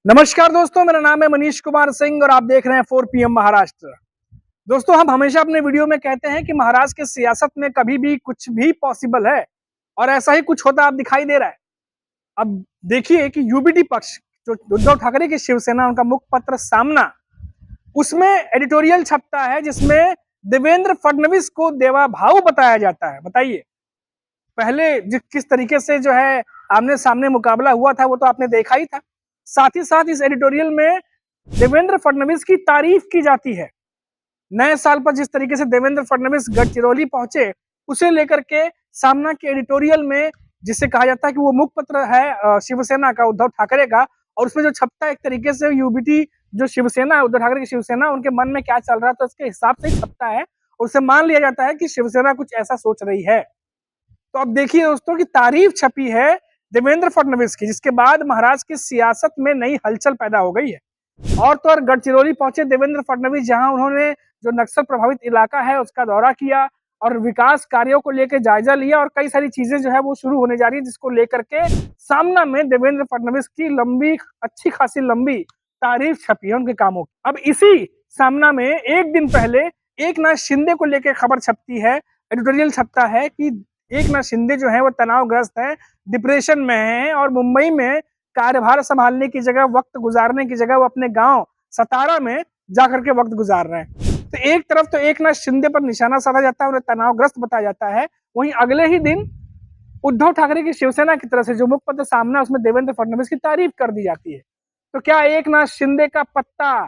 नमस्कार दोस्तों, मेरा नाम है मनीष कुमार सिंह और आप देख रहे हैं 4 PM महाराष्ट्र। दोस्तों, हम हमेशा अपने वीडियो में कहते हैं कि महाराष्ट्र के सियासत में कभी भी कुछ भी पॉसिबल है और ऐसा ही कुछ होता अब दिखाई दे रहा है। अब देखिए कि यूबीडी पक्ष जो उद्धव ठाकरे की शिवसेना, उनका मुखपत्र सामना, उसमें एडिटोरियल छपता है जिसमें देवेंद्र फडणवीस को देवा भाऊ बताया जाता है। बताइए, पहले किस तरीके से जो है आमने सामने मुकाबला हुआ था वो तो आपने देखा ही था। साथ ही साथ इस एडिटोरियल में देवेंद्र फडणवीस की तारीफ की जाती है। नए साल पर जिस तरीके से देवेंद्र फडणवीस गढ़चिरौली पहुंचे, उसे लेकर के सामना के एडिटोरियल में, जिसे कहा जाता है कि वो मुखपत्र है शिवसेना का, उद्धव ठाकरे का, और उसमें जो छपता है एक तरीके से यूबीटी जो शिवसेना है, उद्धव ठाकरे की शिवसेना, उनके मन में क्या चल रहा है तो उसके हिसाब से ही छपता है और उसे मान लिया जाता है कि शिवसेना कुछ ऐसा सोच रही है। तो अब देखिए दोस्तों की तारीफ छपी है देवेंद्र फडणवीस की, जिसके बाद महाराष्ट्र की सियासत में नई हलचल पैदा हो गई है। और तो और गढ़चिरौली पहुंचे देवेंद्र फडणवीस, जहां उन्होंने जो नक्सल प्रभावित इलाका है उसका दौरा किया और विकास कार्यों को लेकर जायजा लिया और कई सारी चीजें जो है वो शुरू होने जा रही है, जिसको लेकर के सामना में देवेंद्र फडणवीस की लंबी, अच्छी खासी लंबी तारीफ छपी है उनके कामों की। अब इसी सामना में एक दिन पहले एकनाथ शिंदे को लेकर खबर छपती है, एडिटोरियल छपता है कि एकनाथ शिंदे जो है वो तनावग्रस्त है, डिप्रेशन में है और मुंबई में कार्यभार संभालने की जगह, वक्त गुजारने की जगह वो अपने गांव सतारा में जाकर के वक्त गुजार रहे हैं। तो एक तरफ तो एकनाथ शिंदे पर निशाना साधा जाता है, उन्हें तनावग्रस्त बताया जाता है, वहीं अगले ही दिन उद्धव ठाकरे की शिवसेना की तरफ से जो मुखपत्र सामना, उसमें देवेंद्र फडणवीस की तारीफ कर दी जाती है। तो क्या एकनाथ शिंदे का पत्ता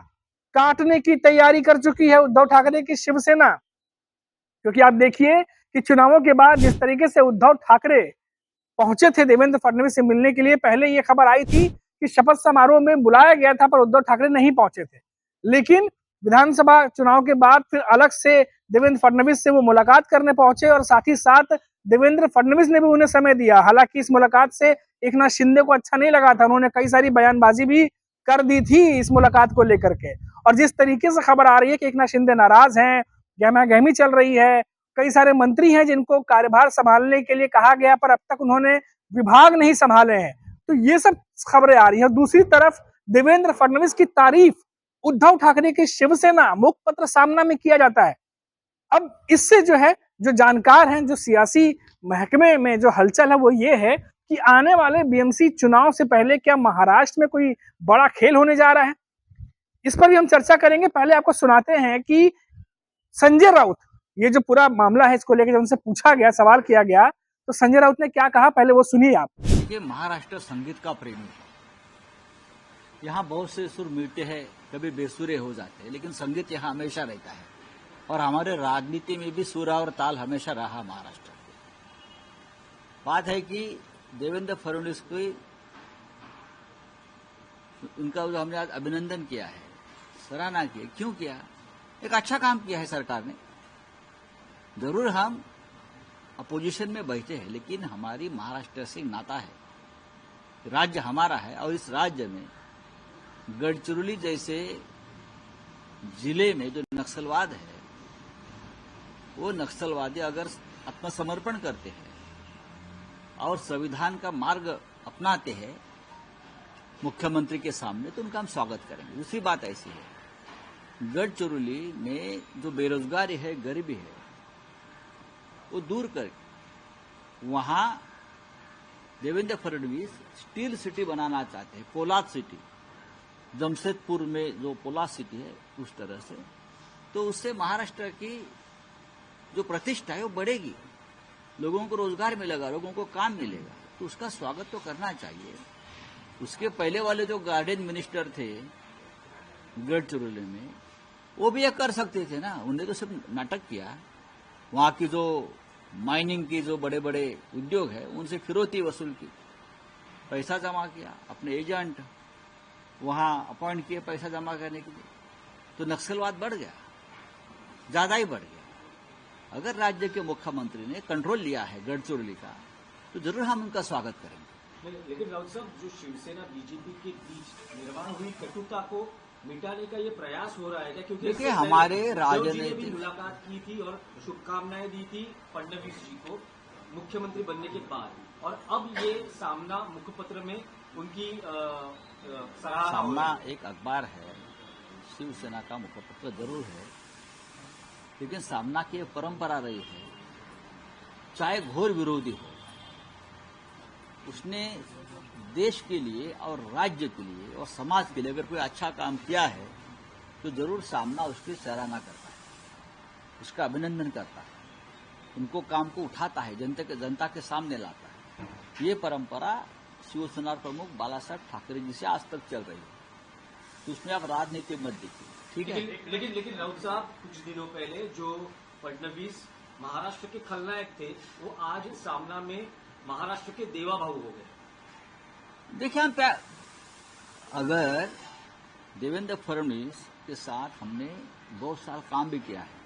काटने की तैयारी कर चुकी है उद्धव ठाकरे की शिवसेना? क्योंकि आप देखिए कि चुनावों के बाद जिस तरीके से उद्धव ठाकरे पहुंचे थे देवेंद्र फडणवीस से मिलने के लिए, पहले ये खबर आई थी कि शपथ समारोह में बुलाया गया था पर उद्धव ठाकरे नहीं पहुंचे थे, लेकिन विधानसभा चुनाव के बाद फिर अलग से देवेंद्र फडणवीस से वो मुलाकात करने पहुंचे और साथ ही साथ देवेंद्र फडणवीस ने भी उन्हें समय दिया। हालांकि इस मुलाकात से एकनाथ शिंदे को अच्छा नहीं लगा था, उन्होंने कई सारी बयानबाजी भी कर दी थी इस मुलाकात को लेकर के। और जिस तरीके से खबर आ रही है कि एकनाथ शिंदे नाराज हैं, गहमा-गहमी चल रही है, कई सारे मंत्री हैं जिनको कार्यभार संभालने के लिए कहा गया पर अब तक उन्होंने विभाग नहीं संभाले हैं, तो ये सब खबरें आ रही हैं। दूसरी तरफ देवेंद्र फडणवीस की तारीफ उद्धव ठाकरे की शिवसेना मुखपत्र सामना में किया जाता है। अब इससे जो है, जो जानकार हैं, जो सियासी महकमे में जो हलचल है वो ये है कि आने वाले बीएमसी चुनाव से पहले क्या महाराष्ट्र में कोई बड़ा खेल होने जा रहा है, इस पर भी हम चर्चा करेंगे। पहले आपको सुनाते हैं कि संजय राउत, ये जो पूरा मामला है इसको लेकर जब उनसे पूछा गया, सवाल किया गया, तो संजय राउत ने क्या कहा, पहले वो सुनिए आप। देखिए, महाराष्ट्र संगीत का प्रेमी है। यहाँ बहुत से सुर मिलते हैं, कभी बेसुरे हो जाते हैं, लेकिन संगीत यहाँ हमेशा रहता है और हमारे राजनीति में भी सुर और ताल हमेशा रहा महाराष्ट्र। बात है कि देवेंद्र फडणवीस को उनका जो हमने आज अभिनंदन किया है, सराहना की, क्यों किया? एक अच्छा काम किया है सरकार ने। जरूर हम अपोजिशन में बैठे हैं, लेकिन हमारी महाराष्ट्र से नाता है, राज्य हमारा है और इस राज्य में गढ़चिरौली जैसे जिले में जो नक्सलवाद है, वो नक्सलवादी अगर आत्मसमर्पण करते हैं और संविधान का मार्ग अपनाते हैं मुख्यमंत्री के सामने, तो उनका हम स्वागत करेंगे। दूसरी बात ऐसी है, गढ़चिरौली में जो बेरोजगारी है, गरीबी है, वो दूर करके वहां देवेंद्र फडणवीस स्टील सिटी बनाना चाहते हैं, पोलाद सिटी, जमशेदपुर में जो पोलाद सिटी है उस तरह से, तो उससे महाराष्ट्र की जो प्रतिष्ठा है वो बढ़ेगी, लोगों को रोजगार मिलेगा, लोगों को काम मिलेगा, तो उसका स्वागत तो करना चाहिए। उसके पहले वाले जो गार्डन मिनिस्टर थे गढ़चिरौली में, वो भी ये कर सकते थे ना, उन्होंने तो सिर्फ नाटक किया। वहां की जो माइनिंग की जो बड़े बड़े उद्योग है उनसे फिरौती वसूल की, पैसा जमा किया, अपने एजेंट वहां अपॉइंट किए पैसा जमा करने के लिए, तो नक्सलवाद बढ़ गया, ज्यादा ही बढ़ गया। अगर राज्य के मुख्यमंत्री ने कंट्रोल लिया है गढ़चिरौली का, तो जरूर हम उनका स्वागत करेंगे। लेकिन राउत साहब, जो शिवसेना बीजेपी के बीच निर्माण हुई कटुता को मिटाने का ये प्रयास हो रहा है क्या? क्योंकि देखिए, हमारे राजनीतिक भी मुलाकात की थी और शुभकामनाएं दी थी फडणवीस जी को मुख्यमंत्री बनने के बाद, और अब ये सामना मुखपत्र में उनकी सराहना हो सामना रही है। एक अखबार है, शिवसेना का मुखपत्र जरूर है, लेकिन सामना की एक परंपरा रही है, चाहे घोर विरोधी हो, उसने देश के लिए और राज्य के लिए और समाज के लिए अगर कोई अच्छा काम किया है तो जरूर सामना उसकी सराहना करता है, उसका अभिनंदन करता है, उनको काम को उठाता है, जनता के सामने लाता है। ये परंपरा शिवसेना प्रमुख बाला साहब ठाकरे जी से आज तक चल रही है, तो उसमें आप राजनीति मत देखिए, ठीक है। लेकिन राउत साहब, कुछ दिनों पहले जो फडणवीस महाराष्ट्र के खलनायक थे, वो आज सामना में महाराष्ट्र के देवा भाऊ हो गए। देखिए, अगर देवेंद्र फडणवीस के साथ हमने बहुत साल काम भी किया है,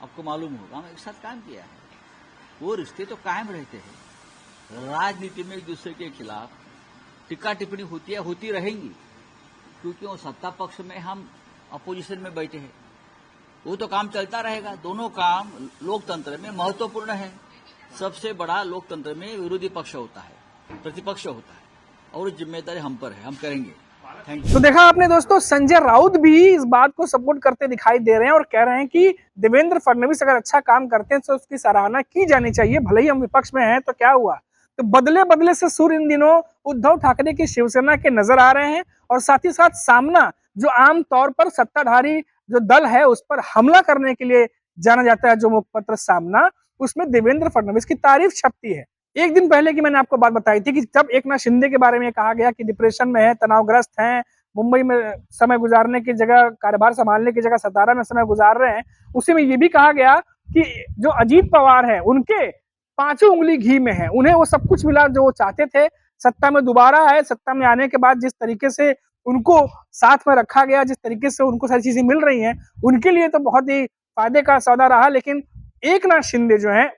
आपको मालूम होगा, हम एक साथ काम किया है, वो रिश्ते तो कायम रहते हैं। राजनीति में एक दूसरे के खिलाफ टिक्का टिप्पणी होती है, होती रहेंगी, क्योंकि वो सत्ता पक्ष में, हम अपोजिशन में बैठे हैं, वो तो काम चलता रहेगा। दोनों काम लोकतंत्र में महत्वपूर्ण है। सबसे बड़ा लोकतंत्र में विरोधी पक्ष होता है, प्रतिपक्ष होता है, और जिम्मेदारी हम पर है, हम करेंगे। Thank you. तो देखा आपने दोस्तों, संजय राउत भी इस बात को सपोर्ट करते दिखाई दे रहे हैं और कह रहे हैं कि देवेंद्र फडणवीस अगर अच्छा काम करते हैं तो उसकी सराहना की जानी चाहिए, भले ही हम विपक्ष में हैं तो क्या हुआ। तो बदले बदले से सुर इन दिनों उद्धव ठाकरे की शिवसेना के नजर आ रहे हैं, और साथ ही साथ सामना, जो आम तौर पर सत्ताधारी जो दल है उस पर हमला करने के लिए जाना जाता है, जो मुखपत्र सामना, उसमें देवेंद्र फडणवीस की तारीफ छपती है। एक दिन पहले की मैंने आपको बात बताई थी कि जब एकनाथ शिंदे के बारे में कहा गया कि डिप्रेशन में है, तनावग्रस्त हैं, मुंबई में समय गुजारने की जगह, कार्यभार संभालने की जगह सतारा में समय गुजार रहे हैं, उसी में ये भी कहा गया कि जो अजीत पवार हैं उनके पांचों उंगली घी में है, उन्हें वो सब कुछ मिला जो वो चाहते थे। सत्ता में दोबारा आए, सत्ता में आने के बाद जिस तरीके से उनको साथ में रखा गया, जिस तरीके से उनको सारी चीजें मिल रही हैं, उनके लिए तो बहुत ही फायदे का सौदा रहा। लेकिन एकनाथ शिंदे जो है,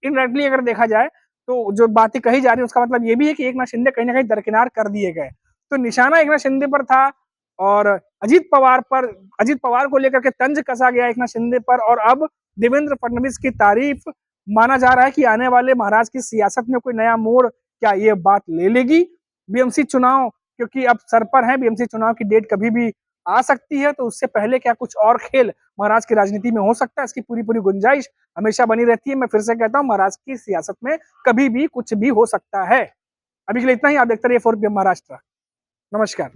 इनडायरेक्टली अगर देखा जाए तो जो बातें कही जा रही है उसका मतलब ये भी है कि एकनाथ शिंदे कहीं ना कहीं दरकिनार कर दिए गए। तो निशाना एकनाथ शिंदे पर था, और अजीत पवार को लेकर के तंज कसा गया एकनाथ शिंदे पर, और अब देवेंद्र फडणवीस की तारीफ माना जा रहा है कि आने वाले महाराज की सियासत में कोई नया मोड़ क्या ये बात ले लेगी। बीएमसी चुनाव क्योंकि अब सर पर है, बीएमसी चुनाव की डेट कभी भी आ सकती है, तो उससे पहले क्या कुछ और खेल महाराज की राजनीति में हो सकता है, इसकी पूरी गुंजाइश हमेशा बनी रहती है। मैं फिर से कहता हूं, महाराज की सियासत में कभी भी कुछ भी हो सकता है। अभी के लिए इतना ही। आप देखते रहिए 4PM महाराष्ट्र। नमस्कार।